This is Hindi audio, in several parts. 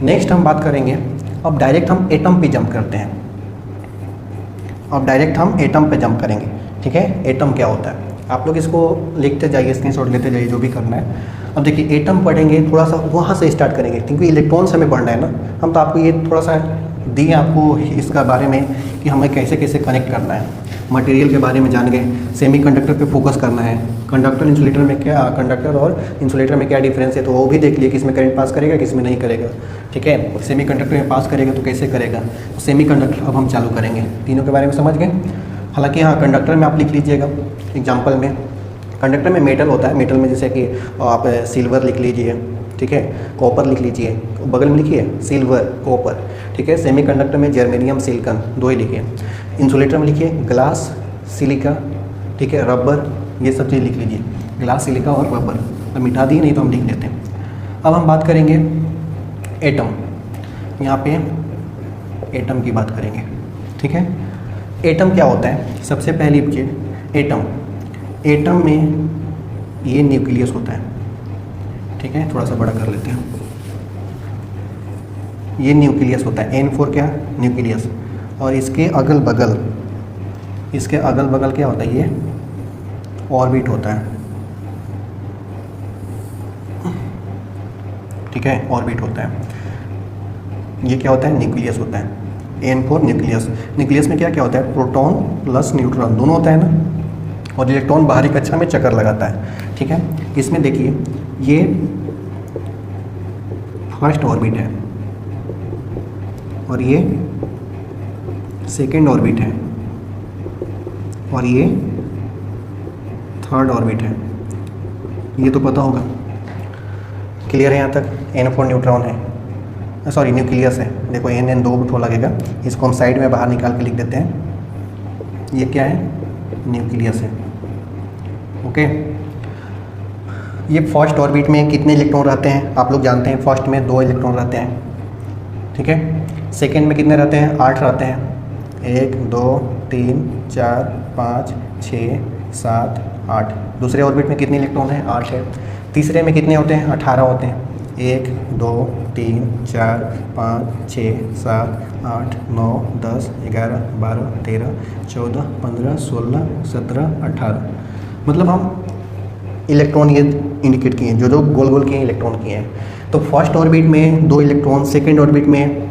नेक्स्ट हम बात करेंगे, अब डायरेक्ट हम एटम पे जंप करते हैं। अब डायरेक्ट हम एटम पे जंप करेंगे, ठीक है। एटम क्या होता है, आप लोग इसको लिखते जाइए, स्क्रीनशॉट लेते जाइए, जो भी करना है। अब देखिए एटम पढ़ेंगे, थोड़ा सा वहाँ से स्टार्ट करेंगे, क्योंकि इलेक्ट्रॉन्स हमें पढ़ना है ना। हम तो आपको ये थोड़ा सा दिए आपको इसका बारे में कि हमें कैसे कैसे कनेक्ट करना है, मटेरियल के बारे में जान गए। सेमीकंडक्टर पे फोकस करना है, कंडक्टर इंसुलेटर में क्या, कंडक्टर और इंसुलेटर में क्या डिफरेंस है, तो वो भी देख लिए, किस में करंट पास करेगा, किस में नहीं करेगा, ठीक है। सेमीकंडक्टर में पास करेगा तो कैसे करेगा, तो सेमीकंडक्टर अब हम चालू करेंगे। तीनों के बारे में समझ गए। हालांकि हाँ, कंडक्टर में आप लिख लीजिएगा एग्जाम्पल में, कंडक्टर में मेटल होता है, मेटल में जैसे कि आप सिल्वर लिख लीजिए, ठीक है, कॉपर लिख लीजिए, बगल में लिखिए सिल्वर कॉपर, ठीक है। सेमीकंडक्टर में जर्मेनियम सिलिकॉन, दो ही लिखिए। इंसुलेटर में लिखिए ग्लास सिलिका, ठीक है, रबर, ये सब चीज़ लिख लीजिए, ग्लास सिलिका और रबर। अब मिटा दिए, नहीं तो हम लिख देते हैं। अब हम बात करेंगे एटम, यहाँ पे एटम की बात करेंगे, ठीक है। एटम क्या होता है, सबसे पहली चीज़ एटम, एटम में ये न्यूक्लियस होता है, ठीक है। थोड़ा सा बड़ा कर लेते हैं, ये न्यूक्लियस होता है, N4 क्या, न्यूक्लियस। और इसके अगल बगल, इसके अगल बगल क्या होता है, ये ऑर्बिट होता है, ठीक है, ऑर्बिट होता है। ये क्या होता है, न्यूक्लियस होता है, N4 न्यूक्लियस। न्यूक्लियस में क्या क्या होता है, प्रोटॉन प्लस न्यूट्रॉन दोनों होता है ना, और इलेक्ट्रॉन बाहरी कक्षा में चक्कर लगाता है, ठीक है। इसमें देखिए ये फर्स्ट ऑर्बिट है और ये सेकेंड ऑर्बिट है और ये थर्ड ऑर्बिट है, ये तो पता होगा। क्लियर है यहाँ तक। N4 न्यूट्रॉन है, सॉरी न्यूक्लियस है। देखो N दो ठो लगेगा, इसको हम साइड में बाहर निकाल के लिख देते हैं। ये क्या है, न्यूक्लियस है, ओके। ये फर्स्ट ऑर्बिट में कितने इलेक्ट्रॉन रहते हैं आप लोग जानते हैं, फर्स्ट में 2 इलेक्ट्रॉन रहते हैं, ठीक है। सेकेंड में कितने रहते हैं, 8 रहते हैं, 1 2 3 4 5 6 7 8। दूसरे ऑर्बिट में कितने इलेक्ट्रॉन हैं, 8 है। तीसरे में कितने होते हैं, 18 होते हैं, 1 2 3 4 5 6 7 8 9 10 11 12 13 14 15 16 17 18। मतलब हम इलेक्ट्रॉन ये इंडिकेट किए हैं, जो जो गोल गोल किए हैं इलेक्ट्रॉन किए हैं। तो फर्स्ट ऑर्बिट में 2 इलेक्ट्रॉन, सेकेंड ऑर्बिट में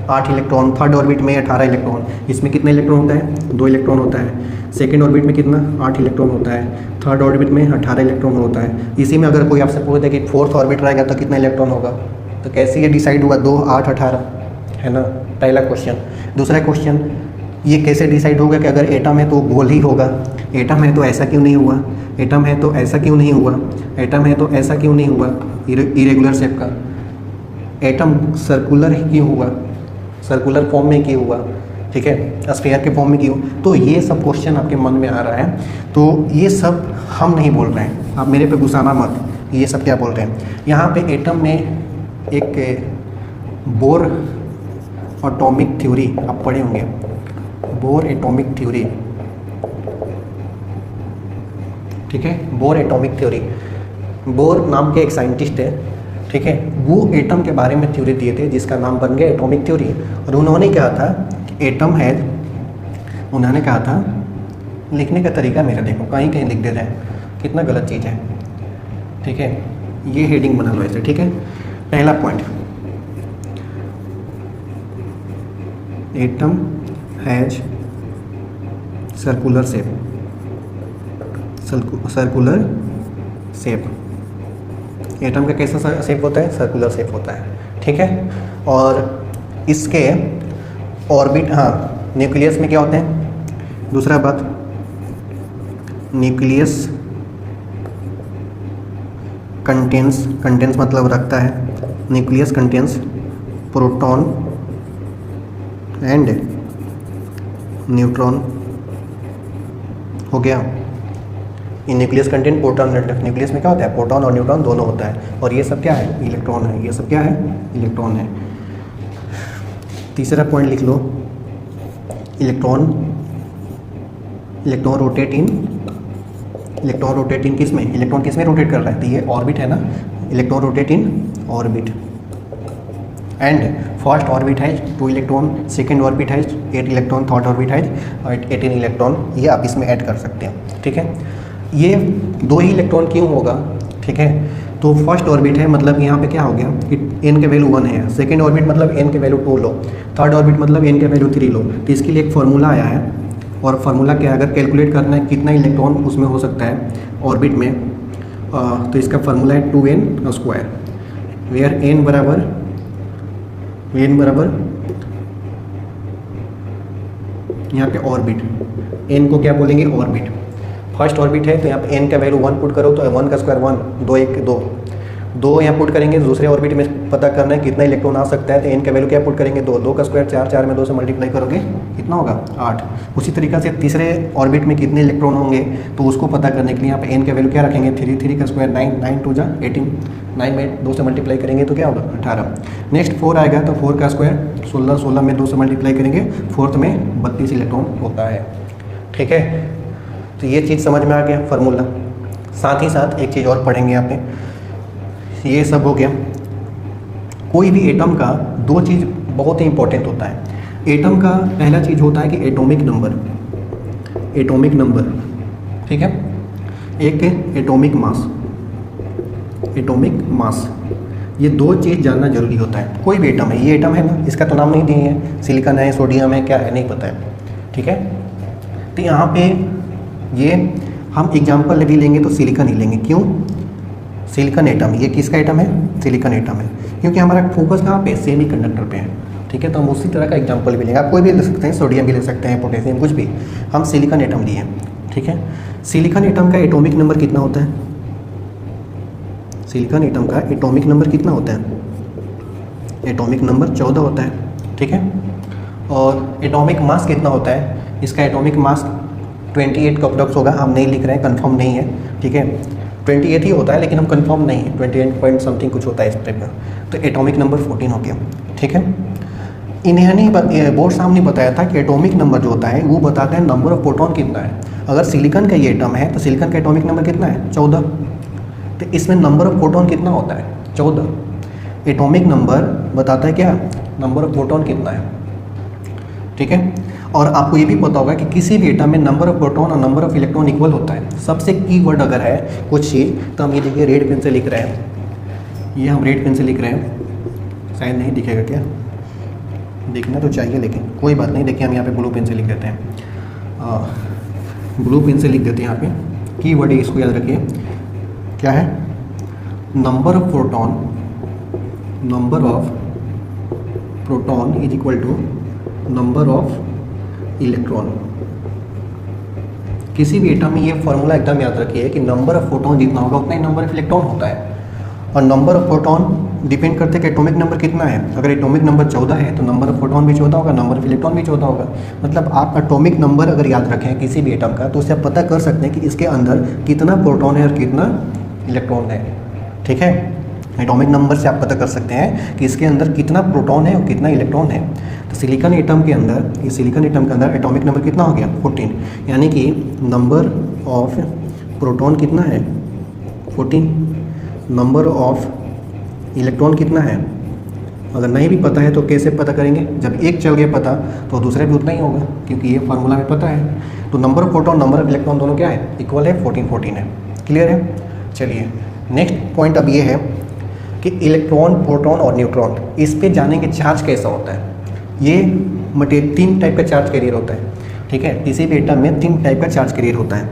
8 इलेक्ट्रॉन, थर्ड ऑर्बिट में 18 इलेक्ट्रॉन। इसमें कितने इलेक्ट्रॉन होता है, 2 इलेक्ट्रॉन होता है। सेकेंड ऑर्बिट में कितना, 8 इलेक्ट्रॉन होता है। थर्ड ऑर्बिट में 18 इलेक्ट्रॉन होता है। इसी में अगर कोई आपसे पूछ दे कि फोर्थ ऑर्बिट रहेगा तो कितना इलेक्ट्रॉन होगा, तो कैसे ये डिसाइड हुआ, 2 8 18, है ना, पहला क्वेश्चन। दूसरा क्वेश्चन, ये कैसे डिसाइड होगा कि अगर एटम है तो गोल ही होगा, एटम है तो ऐसा क्यों नहीं हुआ, एटम है तो ऐसा क्यों नहीं हुआ, एटम है तो ऐसा क्यों नहीं हुआ, इरेगुलर शेप का। एटम सर्कुलर क्यों हुआ, सर्कुलर फॉर्म में क्यों हुआ, ठीक है, स्फीयर के फॉर्म में क्यों। तो ये सब क्वेश्चन आपके मन में आ रहा है। तो ये सब हम नहीं बोल रहे हैं, आप मेरे पे गुस्साना मत, ये सब क्या बोल रहे हैं। यहाँ पे एटम में एक बोर एटॉमिक थ्योरी आप पढ़े होंगे, बोर एटॉमिक थ्योरी, ठीक है, बोर एटॉमिक थ्योरी। बोर नाम के एक साइंटिस्ट है, ठीक है, वो एटम के बारे में थ्योरी दिए थे जिसका नाम बन गया एटॉमिक थ्योरी। और उन्होंने कहा था एटम है, उन्होंने कहा था, लिखने का तरीका मेरा देखो, कहीं कहीं लिख दे रहे हैं, कितना गलत चीज़ है, ठीक है। ये हेडिंग बना लो ऐसे, ठीक है। पहला point, atom has circular shape, circular shape. Atom का कैसा शेप होता है, सर्कुलर शेप होता है, ठीक है। और इसके ऑर्बिट, हाँ, न्यूक्लियस में क्या होते हैं, दूसरा बात, न्यूक्लियस कंटेंस मतलब रखता है, nucleus contains proton and neutron, हो गया। ये न्यूक्लियस कंटेंट प्रोटॉन, न्यूक्लियस में क्या होता है, प्रोटॉन और न्यूट्रॉन दोनों होता है। और ये सब क्या है, इलेक्ट्रॉन है, ये सब क्या है, इलेक्ट्रॉन है। तीसरा पॉइंट लिख लो, इलेक्ट्रॉन रोटेट इन किस में, इलेक्ट्रॉन किस में रोटेट कर रहा है, तो ये ऑर्बिट है ना, electron rotate in orbit, and first orbit है 2 इलेक्ट्रॉन, सेकेंड ऑर्बिट है 8 इलेक्ट्रॉन, थर्ड ऑर्बिट है 18 इलेक्ट्रॉन, ये आप इसमें ऐड कर सकते हैं। ठीक है, ये 2 ही इलेक्ट्रॉन क्यों होगा? ठीक है, तो फर्स्ट ऑर्बिट है मतलब यहाँ पे क्या हो गया कि एन के वैल्यू 1 है, सेकेंड ऑर्बिट मतलब एन के वैल्यू 2 लो, थर्ड ऑर्बिट मतलब एन के वैल्यू 3 लो। तो इसके लिए एक फार्मूला आया है, और फार्मूला क्या है, अगर कैलकुलेट करना है कितना इलेक्ट्रॉन उसमें हो सकता है ऑर्बिट में, तो इसका फार्मूला है 2n², वेयर n बराबर यहाँ पे ऑर्बिट, n को क्या बोलेंगे ऑर्बिट, फर्स्ट ऑर्बिट है तो यहाँ पे n का वैल्यू 1 पुट करो तो 1 का स्क्वायर 1, 2 1 2 यहाँ पुट करेंगे। दूसरे ऑर्बिट में पता करना है कितना इलेक्ट्रॉन आ सकता है, तो n का वैल्यू क्या पुट करेंगे 2, 2 का स्क्वायर 4, 4 में 2 से मल्टीप्लाई करोगे कितना होगा 8। उसी तरीक़ा से तीसरे ऑर्बिट में कितने इलेक्ट्रॉन होंगे तो उसको पता करने के लिए यहाँ पे n का वैल्यू क्या रखेंगे 3, 3 का स्क्वायर 9, 9 2 जा 18, 9 में 2 से मल्टीप्लाई करेंगे तो क्या होगा 18। नेक्स्ट 4 आएगा तो 4 का स्क्वायर 16, 16 में 2 से मल्टीप्लाई करेंगे, फोर्थ में 32 इलेक्ट्रॉन होता है। ठीक है, तो ये चीज़ समझ में आ गया फार्मूला। साथ ही साथ एक चीज़ और पढ़ेंगे यहाँ पे, ये सब हो गया। कोई भी एटम का 2 चीज़ बहुत ही इंपॉर्टेंट होता है। एटम का पहला चीज़ होता है कि एटॉमिक नंबर, ठीक है, एक एटॉमिक मास, ये 2 चीज़ जानना जरूरी होता है। कोई भी एटम है, ये एटम है ना, इसका तो नाम नहीं दिए है, सिलिकॉन है, सोडियम है, क्या है नहीं पता है। ठीक है, तो यहाँ पे ये हम एग्जाम्पल भी लेंगे तो सिलिकॉन ही लेंगे। क्यों? सिलिकॉन एटम, ये किसका एटम है? सिलिकॉन एटम है, क्योंकि हमारा फोकस कहाँ पे सेमीकंडक्टर पे है। ठीक है, तो हम उसी तरह का एग्जांपल भी लेंगे। आप कोई भी ले सकते हैं, सोडियम भी ले सकते हैं, पोटेशियम, कुछ भी, हम सिलिकॉन एटम लिए। ठीक है, सिलिकॉन एटम का एटॉमिक नंबर कितना होता है? सिलिकॉन एटम का एटॉमिक नंबर कितना होता है? एटॉमिक नंबर 14 होता है। ठीक है, और एटॉमिक मास कितना होता है? इसका एटॉमिक मास 28 का अप्रॉक्स होगा, हम नहीं लिख रहे हैं, कंफर्म नहीं है। ठीक है, 28 ही होता है लेकिन हम कंफर्म नहीं है, 28 पॉइंट समथिंग कुछ होता है इस टाइप का। तो एटॉमिक नंबर 14 हो गया। ठीक है, इन्हें बोर्ड सामने बताया था कि एटॉमिक नंबर जो होता है वो बताता है नंबर ऑफ प्रोटॉन कितना है। अगर सिलिकॉन का ये एटम है तो सिलिकॉन का एटॉमिक नंबर कितना है? 14। तो इसमें नंबर ऑफ प्रोटॉन कितना होता है? 14। एटॉमिक नंबर बताता है क्या? नंबर ऑफ प्रोटॉन कितना है। ठीक है, और आपको ये भी पता होगा कि किसी भी एटम में नंबर ऑफ प्रोटॉन और नंबर ऑफ इलेक्ट्रॉन इक्वल होता है। सबसे की वर्ड अगर है कुछ चीज़ तो हम ये देखिए रेड पेन से लिख रहे हैं, ये हम रेड पेन से लिख रहे हैं, शायद नहीं दिखेगा क्या? दिखना तो चाहिए लेकिन कोई बात नहीं। देखिए हम यहाँ पे ब्लू पेन से लिख देते हैं, ब्लू पेन से लिख देते हैं। यहाँ पे की वर्ड है, इसको याद रखिए, क्या है? Number of proton is equal to number of electron. किसी भी एटम में ये फॉर्मूला एकदम याद रखिए कि नंबर ऑफ प्रोटॉन जितना होगा उतना ही नंबर ऑफ इलेक्ट्रॉन होता है, और नंबर ऑफ प्रोटॉन डिपेंड करते हैं कि एटॉमिक नंबर कितना है। अगर एटॉमिक नंबर 14 है तो नंबर ऑफ प्रोटॉन भी 14 होगा, नंबर ऑफ इलेक्ट्रॉन भी 14 होगा। मतलब आप एटॉमिक नंबर अगर याद रखें किसी भी एटम का तो उससे आप पता कर सकते हैं कि इसके अंदर कितना प्रोटॉन है और कितना इलेक्ट्रॉन है। ठीक है, एटॉमिक नंबर से आप पता कर सकते हैं कि इसके अंदर कितना प्रोटॉन है और कितना इलेक्ट्रॉन है। तो सिलिकॉन एटम के अंदर, ये सिलिकॉन एटम के अंदर एटॉमिक नंबर कितना हो गया? 14, यानी कि नंबर ऑफ प्रोटॉन कितना है? 14। नंबर ऑफ इलेक्ट्रॉन कितना है? अगर नहीं भी पता है तो कैसे पता करेंगे? जब एक चल गया पता तो दूसरा भी उतना ही होगा, क्योंकि ये फार्मूला में पता है। तो number of proton number of electron दोनों क्या है? इक्वल है, 14 है। क्लियर है? चलिए नेक्स्ट पॉइंट अब ये है कि इलेक्ट्रॉन, प्रोटॉन और न्यूट्रॉन, इस पे जाने के चार्ज कैसा होता है। ये मटेरियल 3 टाइप का चार्ज कैरियर होता है। ठीक है, किसी भी एटम में 3 टाइप का चार्ज कैरियर होता है।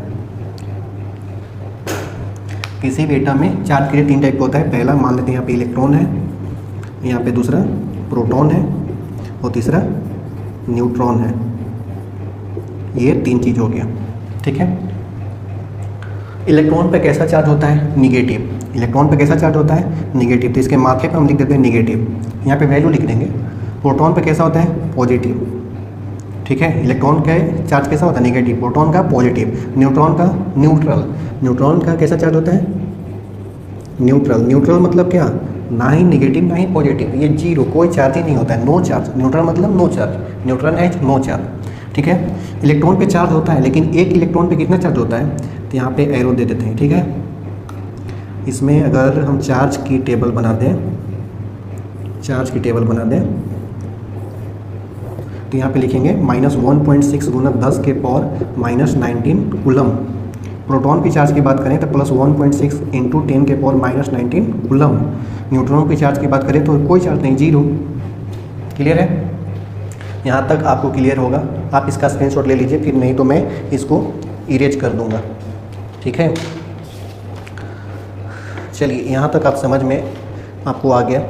किसी भी एटम में चार्ज कैरियर 3 टाइप का होता है। पहला मान लेते हैं यहाँ पे इलेक्ट्रॉन है, यहाँ पे दूसरा प्रोटॉन है और तीसरा न्यूट्रॉन है। ये 3 चीज़ हो गया। ठीक है, इलेक्ट्रॉन पे कैसा चार्ज होता है? निगेटिव। इलेक्ट्रॉन पे कैसा चार्ज होता है? निगेटिव। तो इसके माथे पे हम लिख देते हैं निगेटिव, यहाँ पे वैल्यू लिख देंगे। प्रोटॉन पे कैसा होता है? पॉजिटिव। ठीक है, इलेक्ट्रॉन का चार्ज कैसा होता है? निगेटिव। प्रोटॉन का पॉजिटिव। न्यूट्रॉन का न्यूट्रल। न्यूट्रॉन का कैसा चार्ज होता है? न्यूट्रल। न्यूट्रल मतलब क्या? ना ही निगेटिव ना ही पॉजिटिव, ये जीरो, कोई चार्ज ही नहीं होता है, नो चार्ज। न्यूट्रल मतलब नो चार्ज, न्यूट्रल है नो चार्ज। ठीक है, इलेक्ट्रॉन पे चार्ज होता है, लेकिन एक इलेक्ट्रॉन पे कितना चार्ज होता है? तो यहाँ पे एरो दे देते हैं। ठीक है, इसमें अगर हम चार्ज की टेबल बना दें, चार्ज की टेबल बना दें। तो यहाँ पे लिखेंगे -1.6 गुना 10 के पावर -19 कूलम। प्रोटॉन की चार्ज की बात करें तो +1.6 इंटू 10 के पावर -19 कूलम। न्यूट्रॉन की चार्ज की बात करें तो कोई चार्ज नहीं, 0। क्लियर है? यहाँ तक आपको क्लियर होगा। आप इसका स्क्रीनशॉट ले लीजिए, फिर नहीं तो मैं इसको इरेज कर दूँगा। ठीक है, चलिए यहाँ तक आप समझ में आपको आ गया।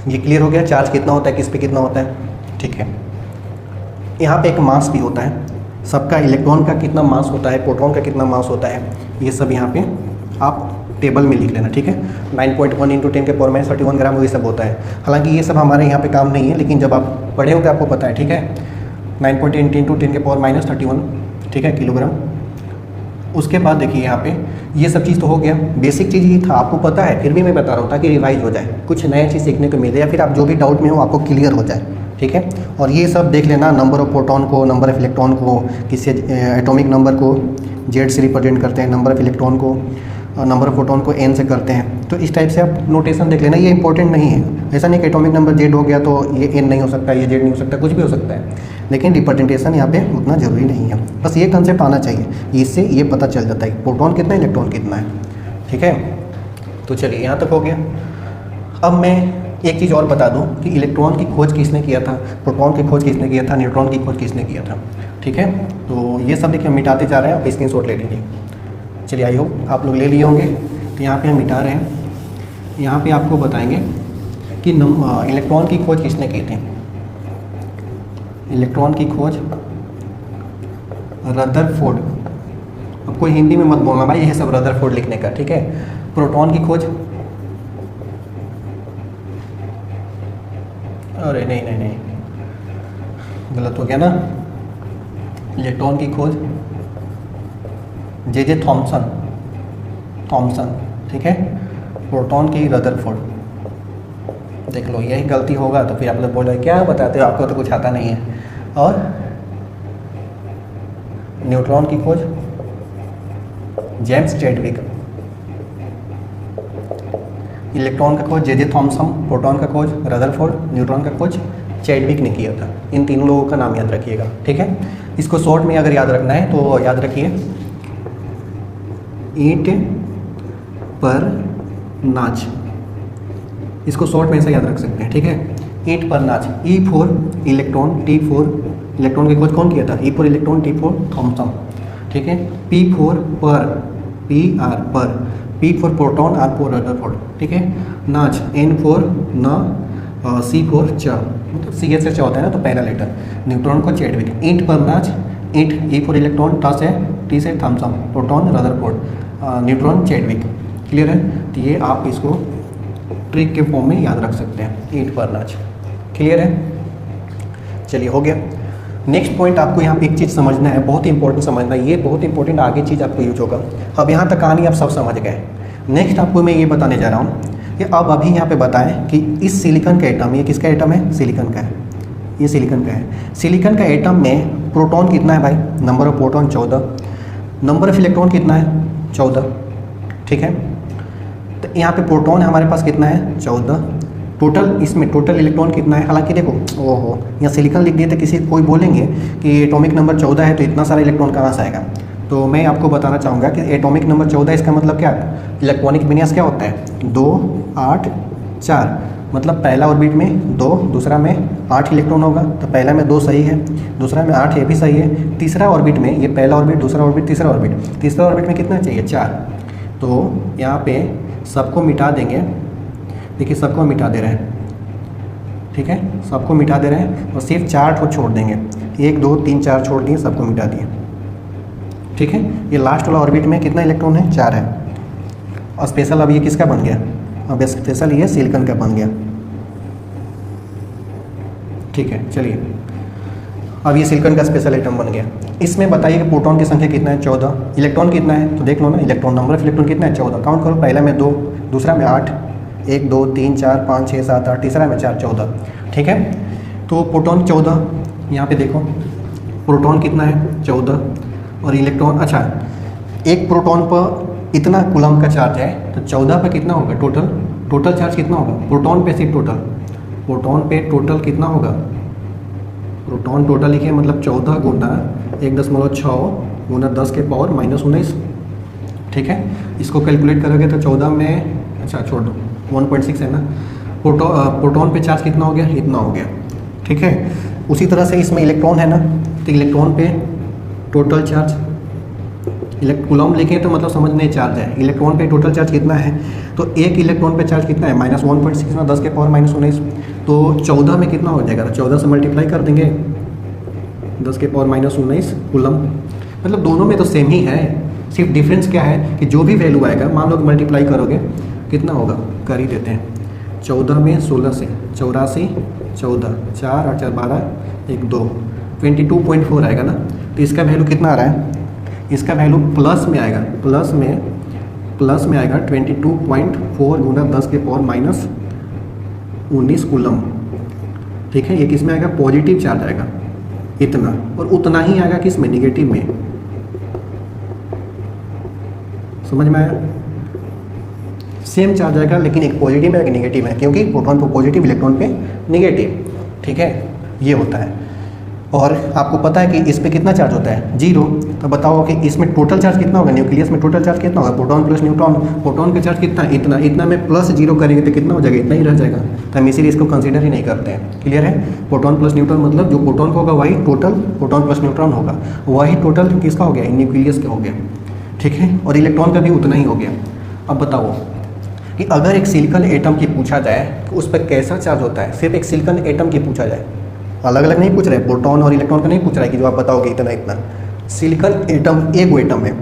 ये क्लियर हो गया चार्ज कितना होता है, किस पे कितना होता है। ठीक है, यहाँ पे एक मास भी होता है सबका। इलेक्ट्रॉन का कितना मास होता है, प्रोटॉन का कितना मास होता है, ये सब यहाँ पे आप टेबल में लिख लेना। ठीक है, 9.1 इंटू 10 के पावर -31 ग्राम ये सब होता है। हालांकि ये सब हमारे यहाँ पे काम नहीं है, लेकिन जब आप पढ़े होंगे आपको पता है। ठीक है, 9.8 इंटू 10 के पावर -31, ठीक है, किलोग्राम। उसके बाद देखिए यहाँ पे ये सब चीज़ तो हो गया, बेसिक चीज़ ये था, आपको पता है, फिर भी मैं बता रहा हूँ ताकि रिवाइज हो जाए, कुछ नया चीज़ सीखने को मिले, या फिर आप जो भी डाउट में हो आपको क्लियर हो जाए। ठीक है, और ये सब देख लेना, नंबर ऑफ प्रोटॉन को, नंबर ऑफ इलेक्ट्रॉन को, किसी एटॉमिक नंबर को जेड से रिप्रेजेंट करते हैं, नंबर ऑफ इलेक्ट्रॉन को, नंबर ऑफ प्रोटॉन को एन से करते हैं। तो इस टाइप से आप नोटेशन देख लेना, ये इंपॉर्टेंट नहीं है। ऐसा नहीं कि एटॉमिक नंबर जेड हो गया तो ये एन नहीं हो सकता, ये जेड नहीं हो सकता, कुछ भी हो सकता है, लेकिन रिप्रेजेंटेशन यहाँ पे उतना ज़रूरी नहीं है। बस ये कंसेप्ट आना चाहिए, इससे ये पता चल जाता है प्रोटॉन कितना, इलेक्ट्रॉन कितना है। ठीक है, तो चलिए यहाँ तक हो गया। अब मैं एक चीज़ और बता दूं कि इलेक्ट्रॉन की खोज किसने किया था, प्रोटॉन की खोज किसने किया था, न्यूट्रॉन की खोज किसने किया था। ठीक है, तो ये सब देखिए हम मिटाते जा रहे हैं, आप स्क्रीनशॉट ले लीजिए। चलिए, आई होप आप लोग ले लिए होंगे। तो यहाँ पे हम मिटा रहे हैं। यहाँ पे आपको बताएंगे कि इलेक्ट्रॉन की खोज किसने की थी। इलेक्ट्रॉन की खोज रदरफोर्ड। अब कोई हिंदी में मत बोलना भाई, ये सब रदरफोर्ड लिखने का। ठीक है, प्रोटॉन की खोज, अरे नहीं नहीं नहीं, गलत हो गया ना। इलेक्ट्रॉन की खोज जे थॉमसन। ठीक है, प्रोटॉन की रदरफोर्ड। देख लो, यही गलती होगा तो फिर आप लोग बोल रहे क्या बताते हो, आपको तो कुछ आता नहीं है। और न्यूट्रॉन की खोज जेम्स चैडविक। इलेक्ट्रॉन का खोज जे थॉमसन, प्रोटॉन का खोज रदरफोर्ड, न्यूट्रॉन का खोज चैडविक ने किया था। इन तीनों लोगों का नाम याद रखिएगा। ठीक है, इसको शॉर्ट में अगर याद रखना है तो याद रखिए ईंट पर नाच। इसको शॉर्ट में ऐसा याद रख सकते हैं। ठीक है, ईंट पर नाच। E for electron, T for electron की खोज कौन किया था, E for electron, T for Thomson. ठीक है, P फॉर पर, PR पर, P for proton, R for Rutherford. ठीक है, नाच, N फॉर न, C फॉर च, मतलब C से च होता है ना, तो पहला लेटर। न्यूट्रॉन को चैडविक। ईंट पर नाच, ईंट E फॉर इलेक्ट्रॉन, T से Thomson, proton Rutherford, neutron Chadwick. Clear है? तो ये आप इसको ट्रिक के फॉर्म में याद रख सकते हैं, ईंट पर नाच। क्लियर है? चलिए, हो गया। नेक्स्ट पॉइंट आपको यहाँ पे एक चीज़ समझना है, बहुत इंपॉर्टेंट समझना है, ये बहुत इंपॉर्टेंट आगे चीज़ आपको यूज होगा। अब यहाँ तक कहानी आप सब समझ गए। नेक्स्ट आपको मैं ये बताने जा रहा हूँ कि अब अभी यहाँ पे बताएं कि इस सिलिकॉन का एटम, ये किसका एटम है, सिलिकॉन का है, ये सिलिकॉन का है। सिलिकॉन का एटम में प्रोटॉन कितना है भाई, number of proton 14, number of electron कितना है 14। ठीक है, तो यहाँ पे प्रोटॉन हमारे पास कितना है 14, टोटल इसमें टोटल इलेक्ट्रॉन कितना है। हालांकि देखो, ओहो, यहाँ सिलिकॉन लिख दिए तो किसी कोई बोलेंगे कि एटॉमिक नंबर 14 है तो इतना सारा इलेक्ट्रॉन कहाँ से आएगा। तो मैं आपको बताना चाहूँगा कि एटॉमिक नंबर 14 इसका मतलब क्या, इलेक्ट्रॉनिक विन्यास क्या होता है 2 8 4, मतलब पहला ऑर्बिट में 2, दूसरा में 8 इलेक्ट्रॉन होगा, तो पहला में 2 सही है, दूसरा में 8 ये भी सही है, तीसरा ऑर्बिट में, ये पहला ऑर्बिट, दूसरा ऑर्बिट, तीसरा ऑर्बिट, तीसरा ऑर्बिट में कितना चाहिए 4। तो यहाँ पे सबको मिटा देंगे। देखिए, सबको मिटा दे रहे हैं। ठीक है, सबको मिटा दे रहे हैं और सिर्फ 4 को छोड़ देंगे, 1 2 3 4 छोड़ दिए, सबको मिटा दिए। ठीक है, ये लास्ट वाला ऑर्बिट में कितना इलेक्ट्रॉन है 4 है। और स्पेशल अब ये किसका बन गया, अब स्पेशल ये सिलिकॉन का बन गया। ठीक है, चलिए, अब ये सिलिकॉन का स्पेशल एटम बन गया। इसमें बताइए कि प्रोटॉन की संख्या कितना है 14, इलेक्ट्रॉन कितना है, तो देख लो ना, इलेक्ट्रॉन नंबर ऑफ इलेक्ट्रॉन कितना है 14, काउंट करो, पहला में 2, दूसरा में 8, 1 2 3 4 5 6 7 8, तीसरा में 4, 14। ठीक है, तो प्रोटॉन 14, यहाँ पे देखो प्रोटॉन कितना है 14 और इलेक्ट्रॉन, अच्छा, एक प्रोटॉन पर इतना कूलम का चार्ज है तो 14 पे कितना होगा टोटल चार्ज कितना होगा प्रोटॉन पे सिर्फ प्रोटॉन पे टोटल कितना होगा, प्रोटॉन टोटल लिखिए मतलब 14 गुना 1.6 गुना 10 के पावर -19। ठीक है, इसको कैलकुलेट करोगे तो 14 में अच्छा छोड़ दो 1.6 है ना। प्रोटॉन पे चार्ज कितना हो गया, इतना हो गया। ठीक है, उसी तरह से इसमें इलेक्ट्रॉन है ना, तो इलेक्ट्रॉन पे टोटल चार्ज कूलम लिखे तो मतलब समझने चार्ज है। इलेक्ट्रॉन पे टोटल चार्ज कितना है, तो एक इलेक्ट्रॉन पे चार्ज कितना है -1.6 में 10 के पावर -19, तो 14 में कितना हो जाएगा, तो 14 से मल्टीप्लाई कर देंगे 10 के पावर -19 कूलम। मतलब दोनों में तो सेम ही है, सिर्फ डिफरेंस क्या है कि जो भी वैल्यू आएगा मान लो मल्टीप्लाई करोगे कितना होगा, कर ही देते हैं 14 में 16 से 84 14 4 8 4 12 1 2 22.4 आएगा ना। तो इसका वैल्यू कितना आ रहा है, इसका वैल्यू प्लस में आएगा, प्लस में आएगा 22.4 गुना 10 के पावर -19 कूलम। ठीक है, ये किस में आएगा, पॉजिटिव चार्ज आएगा इतना, और उतना ही आएगा किस में, निगेटिव में। समझ में आया, सेम चार्ज आएगा लेकिन एक पॉजिटिव है एक निगेटिव है, क्योंकि प्रोटॉन पे पॉजिटिव इलेक्ट्रॉन पे निगेटिव। ठीक है, ये होता है। और आपको पता है कि इस पे कितना चार्ज होता है, 0। तो बताओ कि इसमें टोटल चार्ज कितना होगा, न्यूक्लियस में टोटल चार्ज कितना होगा, प्रोटॉन प्लस न्यूट्रॉन। प्रोटॉन का चार्ज कितना, इतना में प्लस 0 करेंगे तो कितना हो जाएगा, इतना ही रह जाएगा। तो हम इसीलिए इसको कंसीडर ही नहीं करते हैं। क्लियर है, प्रोटॉन प्लस न्यूट्रॉन मतलब जो प्रोटॉन का होगा वही टोटल प्रोटॉन प्लस न्यूट्रॉन होगा, वही टोटल किसका हो गया, न्यूक्लियस का हो गया। ठीक है, और इलेक्ट्रॉन का भी उतना ही हो गया। अब बताओ कि अगर एक सिलिकॉन एटम की पूछा जाए तो उस पर कैसा चार्ज होता है, सिर्फ एक सिलिकॉन एटम की पूछा जाए, अलग अलग नहीं पूछ रहे, प्रोटॉन और इलेक्ट्रॉन का नहीं पूछ रहा है कि जो आप बताओगे इतना। सिलिकॉन एटम एक एटम है,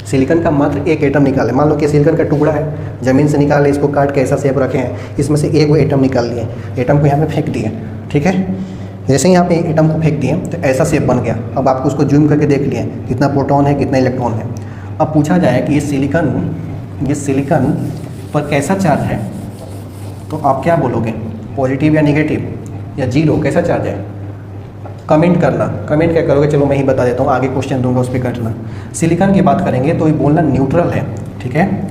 सिलिकॉन का मात्र एक एटम निकाले। मान लो कि सिलिकॉन का टुकड़ा है, ज़मीन से निकाले, इसको काट के ऐसा शेप रखे हैं, इसमें से एक एटम निकाल लिए, एटम को यहाँ पे फेंक दिए। ठीक है, जैसे ही यहाँ पे एटम को फेंक दिए तो ऐसा शेप बन गया। अब आपको उसको जूम करके देख लिए कितना प्रोटॉन है कितना इलेक्ट्रॉन है। अब पूछा जाए कि ये सिलिकॉन पर कैसा चार्ज है, तो आप क्या बोलोगे, पॉजिटिव या निगेटिव या 0, कैसा चार्ज है। कमेंट करना, कमेंट क्या करोगे, चलो मैं ही बता देता हूँ, आगे क्वेश्चन दूंगा उस पर करना। सिलिकॉन की बात करेंगे तो ये बोलना न्यूट्रल है। ठीक है,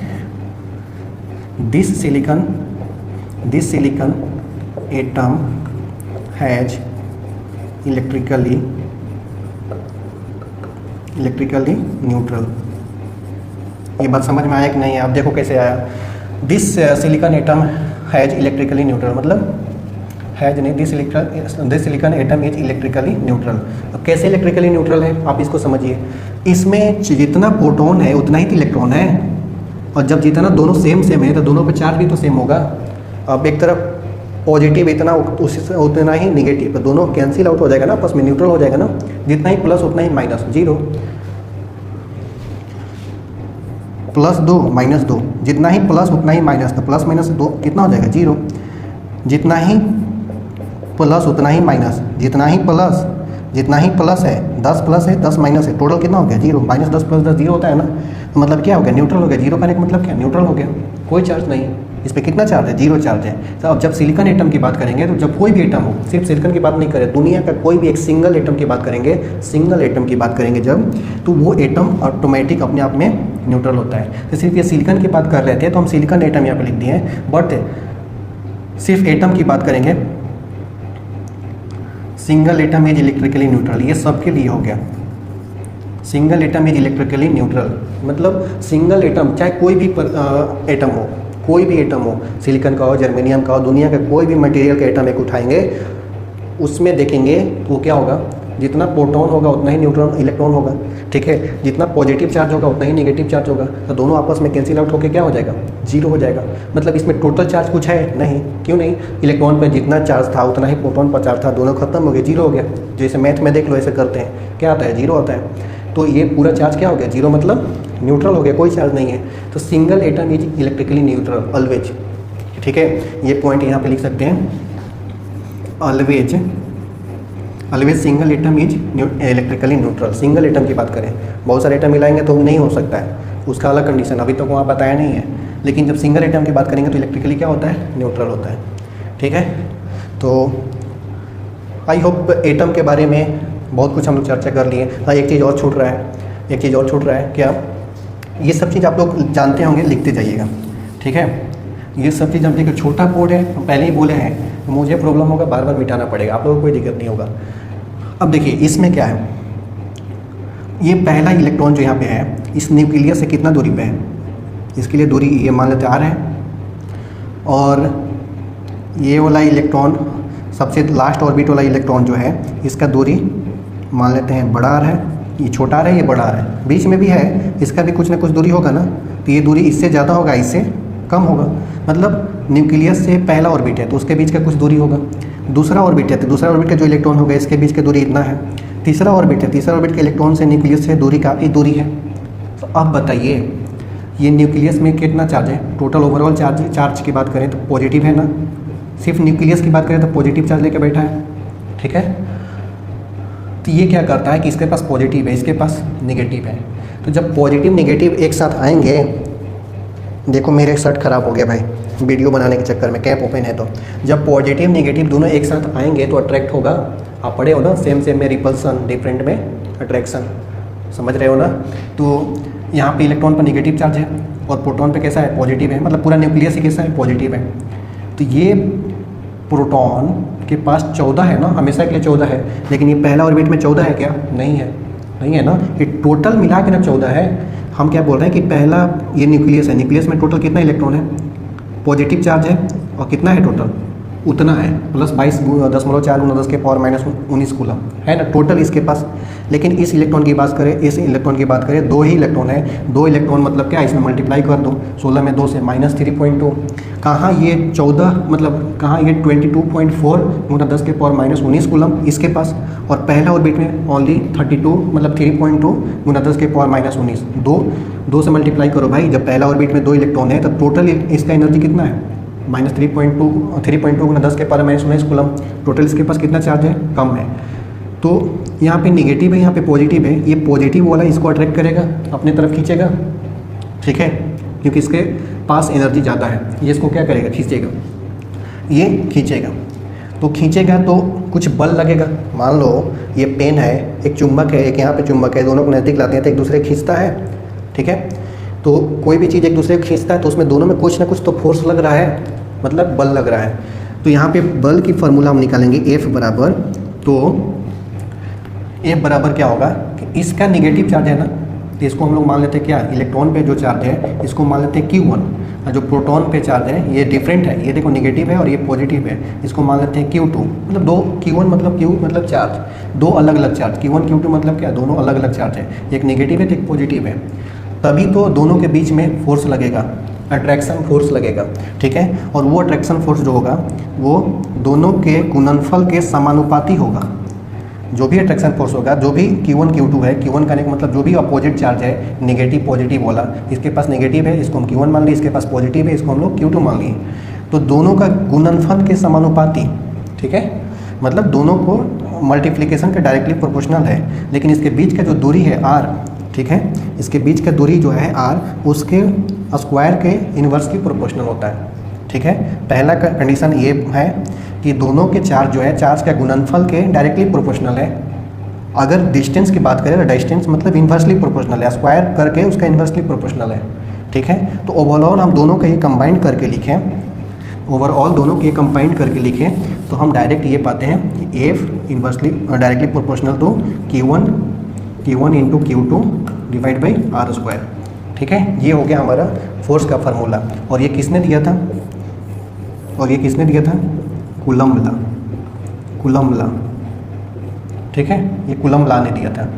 this silicon atom has electrically neutral. ये बात समझ में आया कि नहीं, आप देखो कैसे आया। This silicon atom has electrically neutral, मतलब हैज नहीं, this silicon atom is electrically neutral. अब कैसे इलेक्ट्रिकली न्यूट्रल है, आप इसको समझिए। इसमें जितना प्रोटॉन है उतना ही तो इलेक्ट्रॉन है, और जब जितना दोनों सेम है तो दोनों पे चार्ज भी तो सेम होगा। अब एक तरफ पॉजिटिव इतना उतना ही निगेटिव, तो दोनों कैंसिल आउट हो जाएगा ना, आपस में न्यूट्रल हो जाएगा ना। जितना ही प्लस उतना ही माइनस, 0 +2 -2, जितना ही प्लस उतना ही माइनस, तो प्लस माइनस 2 कितना हो जाएगा, 0। जितना ही प्लस उतना ही माइनस, जितना ही प्लस है 10 प्लस है 10 माइनस है, टोटल कितना हो गया, 0। -10 + 10 0 होता है ना, तो मतलब क्या हो गया, न्यूट्रल हो गया। 0 करने का मतलब क्या, न्यूट्रल हो गया, कोई चार्ज नहीं। इस पर कितना चार्ज है, 0 चार्ज है। तो अब जब सिलिकॉन एटम की बात करेंगे तो जब कोई भी एटम हो, सिर्फ सिलिकॉन की बात नहीं करें, दुनिया का कोई भी एक सिंगल एटम की बात करेंगे, जब, तो वो एटम ऑटोमेटिक अपने आप में न्यूट्रल होता है। तो सिर्फ ये सिलिकॉन की बात कर रहे थे तो हम सिलिकॉन एटम यहाँ पर लिख दिए हैं, बट सिर्फ एटम की बात करेंगे, single atom is electrically neutral. ये सबके लिए हो गया, single atom is electrically neutral, मतलब सिंगल एटम, चाहे कोई भी एटम हो, सिलिकॉन का हो, जर्मेनियम का हो, दुनिया का कोई भी मटेरियल का एटम एक उठाएंगे, उसमें देखेंगे तो क्या होगा, जितना प्रोटॉन होगा उतना ही न्यूट्रॉन इलेक्ट्रॉन होगा। ठीक है, जितना पॉजिटिव चार्ज होगा उतना ही नेगेटिव चार्ज होगा, तो दोनों आपस में कैंसिल आउट होकर क्या हो जाएगा, 0 हो जाएगा। मतलब इसमें टोटल चार्ज कुछ है नहीं, क्यों नहीं, इलेक्ट्रॉन पर जितना चार्ज था उतना ही प्रोटॉन पर चार्ज था, दोनों खत्म हो गए, 0 हो गया। जैसे मैथ में देख लो, ऐसे करते हैं, क्या आता है, 0 आता है। तो ये पूरा चार्ज क्या हो गया, 0 मतलब न्यूट्रल हो गया, कोई चार्ज नहीं है। तो single atom is electrically neutral always. ठीक है, ये पॉइंट यहाँ पे लिख सकते हैं, always single atom is electrically neutral. Single atom की बात करें, बहुत सारे एटम मिलाएंगे तो नहीं हो सकता है, उसका अलग कंडीशन अभी तक वहाँ बताया नहीं है। लेकिन जब सिंगल एटम की बात करेंगे तो इलेक्ट्रिकली क्या होता है, न्यूट्रल होता है। ठीक है, तो आई होप एटम के बारे में बहुत कुछ हम लोग चर्चा कर लिए। हाँ, एक चीज़ और छूट रहा है, क्या, ये सब चीज़ आप लोग जानते होंगे, लिखते जाइएगा, ठीक है। ये सब चीज़ हम देखिए, छोटा कोड है, हम पहले ही बोले हैं, तो मुझे प्रॉब्लम होगा, बार बार मिटाना पड़ेगा, आप लोगों को कोई दिक्कत नहीं होगा। अब देखिए इसमें क्या है, ये पहला इलेक्ट्रॉन जो यहाँ पे है इस न्यूक्लियस से कितना दूरी पे है, इसके लिए दूरी ये मान लेते R है, और ये वाला इलेक्ट्रॉन सबसे लास्ट ऑर्बिट वाला इलेक्ट्रॉन जो है इसका दूरी मान लेते हैं बड़ा R है, ये छोटा R है, ये बड़ा R है, बीच में भी है, इसका भी कुछ ना कुछ दूरी होगा ना, तो ये दूरी इससे ज़्यादा होगा, इससे कम होगा, मतलब न्यूक्लियस से पहला ऑर्बिट है तो उसके बीच का कुछ दूरी होगा, दूसरा ऑर्बिट है तो दूसरा ऑर्बिट का जो इलेक्ट्रॉन होगा इसके बीच की दूरी इतना है, तीसरा ऑर्बिट है, तीसरा ऑर्बिट के इलेक्ट्रॉन से न्यूक्लियस से दूरी काफ़ी दूरी है। तो अब बताइए ये न्यूक्लियस में कितना चार्ज है, टोटल ओवरऑल चार्ज की बात करें तो पॉजिटिव है ना, सिर्फ न्यूक्लियस की बात करें तो पॉजिटिव चार्ज लेकर बैठा है, ठीक है। तो ये क्या करता है कि इसके पास पॉजिटिव है, इसके पास नेगेटिव है, तो जब पॉजिटिव नेगेटिव एक साथ आएंगे, देखो मेरे शर्ट ख़राब हो गया भाई वीडियो बनाने के चक्कर में, कैप ओपन है, तो जब पॉजिटिव नेगेटिव दोनों एक साथ आएंगे तो अट्रैक्ट होगा, आप पढ़े हो ना, सेम में रिपल्सन, डिफरेंट में अट्रैक्शन, समझ रहे हो ना। तो यहाँ पे इलेक्ट्रॉन पर नेगेटिव चार्ज है और प्रोटॉन पे कैसा है, पॉजिटिव है, मतलब पूरा न्यूक्लियस ही कैसा है, पॉजिटिव है। तो ये प्रोटॉन के पास 14 है ना, हमेशा के लिए 14 है, लेकिन ये पहला ऑर्बिट में 14 है क्या, नहीं है, नहीं है ना, ये टोटल मिला के ना 14 है। हम क्या बोल रहे हैं कि पहला ये न्यूक्लियस है, न्यूक्लियस में टोटल कितना इलेक्ट्रॉन है, पॉजिटिव चार्ज है, और कितना है टोटल, उतना है, प्लस 22.4 के पावर -19 कूलम है ना टोटल इसके पास। लेकिन इस इलेक्ट्रॉन की बात करें, इस इलेक्ट्रॉन की बात करें, 2 ही इलेक्ट्रॉन है, 2 इलेक्ट्रॉन मतलब क्या, इसमें मल्टीप्लाई कर दो, 16 में 2 से -3.2, कहाँ ये 14 मतलब कहाँ ये 22.4 × 10 के पावर -19 कूलम इसके पास, और पहला ऑर्बिट में ओनली 32 मतलब 3.2 × 10 के पावर -19, 2 से मल्टीप्लाई करो भाई, जब पहला ऑर्बिट में 2 इलेक्ट्रॉन है तब टोटल इसका एनर्जी कितना है, -3.2 × 10 के पावर -19 कूलम, टोटल इसके पास कितना चार्ज है, कम है। तो यहाँ पे नेगेटिव है, यहाँ पे पॉजिटिव है, ये पॉजिटिव वाला इसको अट्रैक्ट करेगा, अपने तरफ खींचेगा, ठीक है, क्योंकि इसके पास एनर्जी ज़्यादा है, ये इसको क्या करेगा, खींचेगा, ये खींचेगा, तो खींचेगा तो कुछ बल लगेगा। मान लो ये पेन है, एक चुंबक है, एक यहाँ पे चुंबक है, दोनों को नज़दीक लाते हैं तो एक दूसरे खींचता है, ठीक है। तो कोई भी चीज़ एक दूसरे को खींचता है तो उसमें दोनों में कुछ ना कुछ तो फोर्स लग रहा है, मतलब बल लग रहा है। तो यहाँ पे बल की फार्मूला हम निकालेंगे, F बराबर, तो F बराबर क्या होगा कि इसका नेगेटिव चार्ज है ना, तो इसको हम लोग मान लेते हैं क्या, इलेक्ट्रॉन पे जो चार्ज है इसको मान लेते हैं Q1, और जो प्रोटॉन पे चार्ज है ये डिफरेंट है, ये देखो नेगेटिव है और ये पॉजिटिव है, इसको मान लेते हैं Q2, मतलब 2 Q1 मतलब Q मतलब चार्ज, 2 अलग अलग चार्ज, Q1 Q2 मतलब क्या, दोनों अलग अलग चार्ज है, एक नेगेटिव है तो एक पॉजिटिव है, तभी तो दोनों के बीच में फोर्स लगेगा, अट्रैक्शन फोर्स लगेगा, ठीक है। और वो अट्रैक्शन फोर्स जो होगा वो दोनों के गुणनफल के समानुपाती होगा। जो भी अट्रैक्शन फोर्स होगा, जो भी Q1 Q2 है, Q1 का मतलब जो भी अपोजिट चार्ज है, नेगेटिव पॉजिटिव वाला, इसके पास नेगेटिव है इसको हम Q1 मान लिए, इसके पास पॉजिटिव है इसको हम लोग Q2 मान लिए, तो दोनों का गुणनफल के समानुपाती, ठीक है, मतलब दोनों को मल्टीप्लिकेशन के डायरेक्टली प्रोपोर्शनल है। लेकिन इसके बीच का जो दूरी है R, ठीक है, इसके बीच का दूरी जो है R, उसके स्क्वायर के इन्वर्स की प्रोपोर्शनल होता है, ठीक है। पहला कंडीशन ये है कि दोनों के चार्ज जो है, चार्ज का गुणनफल के डायरेक्टली प्रोपोर्शनल है। अगर डिस्टेंस की बात करें तो डिस्टेंस मतलब इन्वर्सली प्रोपोर्शनल है, स्क्वायर करके उसका इन्वर्सली प्रोपोर्शनल है, ठीक है। तो ओवरऑल हम दोनों का ये कंबाइन करके लिखें, ओवरऑल दोनों के कंबाइन करके लिखें तो हम डायरेक्ट ये पाते हैं कि F inversely directly proportional to Q1 into Q2 divide by R square, ठीक है। ये हो गया हमारा फोर्स का फार्मूला। और ये किसने दिया था, कूलम ला, ठीक है, ये कूलम ला ने दिया था।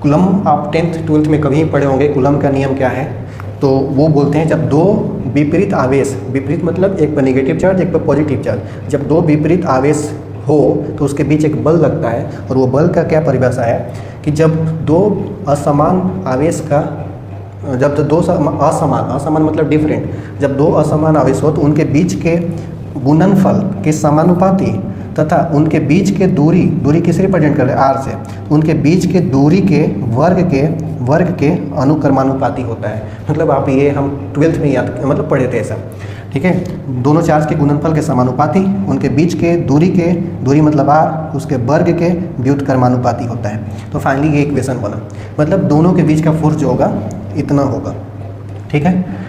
कूलम आप 10th 12th में कभी पढ़े होंगे, कूलम का नियम क्या है, तो वो बोलते हैं जब 2 विपरीत आवेश, विपरीत मतलब एक पर नेगेटिव चार्ज एक पर पॉजिटिव चार्ज, जब 2 विपरीत आवेश हो तो उसके बीच एक बल लगता है। और वो बल का क्या परिभाषा है कि जब 2 असमान आवेश का, जब 2 असमान मतलब डिफरेंट, जब 2 असमान आवेश हो तो उनके बीच के गुणनफल के समानुपाती तथा उनके बीच के दूरी किसे रिप्रेजेंट कर रहे हैं, आर से, उनके बीच के दूरी के वर्ग के अनुक्रमानुपाती होता है। मतलब आप ये हम 12th में याद मतलब पढ़े थे ऐसा, ठीक है। दोनों चार्ज के गुणनफल के समानुपाती, उनके बीच के दूरी मतलब आर, उसके वर्ग के व्युत्क्रमानुपाती होता है। तो फाइनली ये इक्वेशन बना, मतलब दोनों के बीच का फोर्स जो होगा इतना होगा, ठीक है।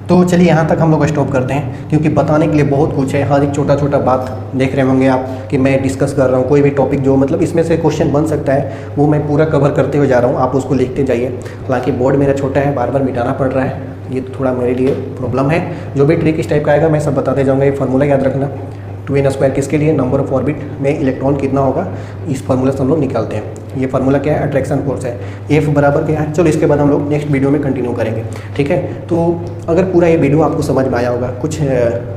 तो चलिए यहाँ तक हम लोग स्टॉप करते हैं, क्योंकि बताने के लिए बहुत कुछ है। हर एक छोटा बात देख रहे होंगे आप कि मैं डिस्कस कर रहा हूँ, कोई भी टॉपिक जो मतलब इसमें से क्वेश्चन बन सकता है वो मैं पूरा कवर करते हुए जा रहा हूँ, आप उसको लिखते जाइए। हालांकि बोर्ड मेरा छोटा है, बार बार मिटाना पड़ रहा है, ये थोड़ा मेरे लिए प्रॉब्लम है। जो भी ट्रिक इस टाइप का आएगा मैं सब बताते जाऊँगा। ये फार्मूला याद रखना, 2n² किसके लिए, नंबर ऑफ ऑर्बिट में इलेक्ट्रॉन कितना होगा, इस फार्मूला से हम लोग निकालते हैं। ये फार्मूला क्या है, अट्रैक्शन फोर्स है, F बराबर क्या है। चलो इसके बाद हम लोग नेक्स्ट वीडियो में कंटिन्यू करेंगे, ठीक है। तो अगर पूरा ये वीडियो आपको समझ में आया होगा, कुछ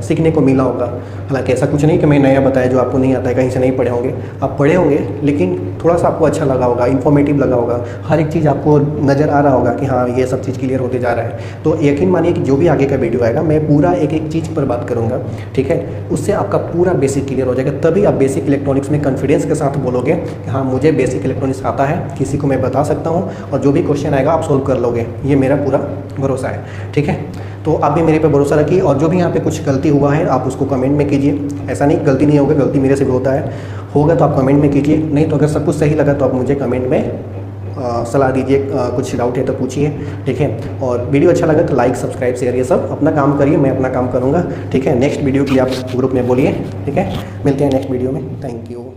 सीखने को मिला होगा, हालांकि ऐसा कुछ नहीं कि मैं नया बताया जो आपको नहीं आता है, कहीं से नहीं पढ़े होंगे, आप पढ़े होंगे, लेकिन थोड़ा सा आपको अच्छा लगा होगा, इन्फॉर्मेटिव लगा होगा, हर एक चीज़ आपको नज़र आ रहा होगा कि हाँ ये सब चीज़ क्लियर होते जा रहा है। तो यकीन मानिए कि जो भी आगे का वीडियो आएगा मैं पूरा एक चीज़ पर बात करूँगा, ठीक है। उससे आपका पूरा बेसिक क्लियर हो जाएगा, तभी आप बेसिक इलेक्ट्रॉनिक्स में कॉन्फिडेंस के साथ बोलोगे कि हाँ मुझे बेसिक इलेक्ट्रॉनिक्स आता है, किसी को मैं बता सकता हूँ, और जो भी क्वेश्चन आएगा आप सोल्व कर लोगे, ये मेरा पूरा भरोसा है, ठीक है। तो आप भी मेरे पे भरोसा रखिए, और जो भी यहाँ पे कुछ गलती हुआ है आप उसको कमेंट में कीजिए। ऐसा नहीं गलती नहीं होगा, गलती मेरे से भी होगा तो आप कमेंट में कीजिए, नहीं तो अगर सब कुछ सही लगा तो आप मुझे कमेंट में सलाह दीजिए, कुछ डाउट है तो पूछिए, ठीक है। और वीडियो अच्छा लगा तो लाइक सब्सक्राइब शेयर ये सब अपना काम करिए, मैं अपना काम करूँगा, ठीक है। नेक्स्ट वीडियो के लिए आप ग्रुप में बोलिए, ठीक है। मिलते हैं नेक्स्ट वीडियो में, थैंक यू।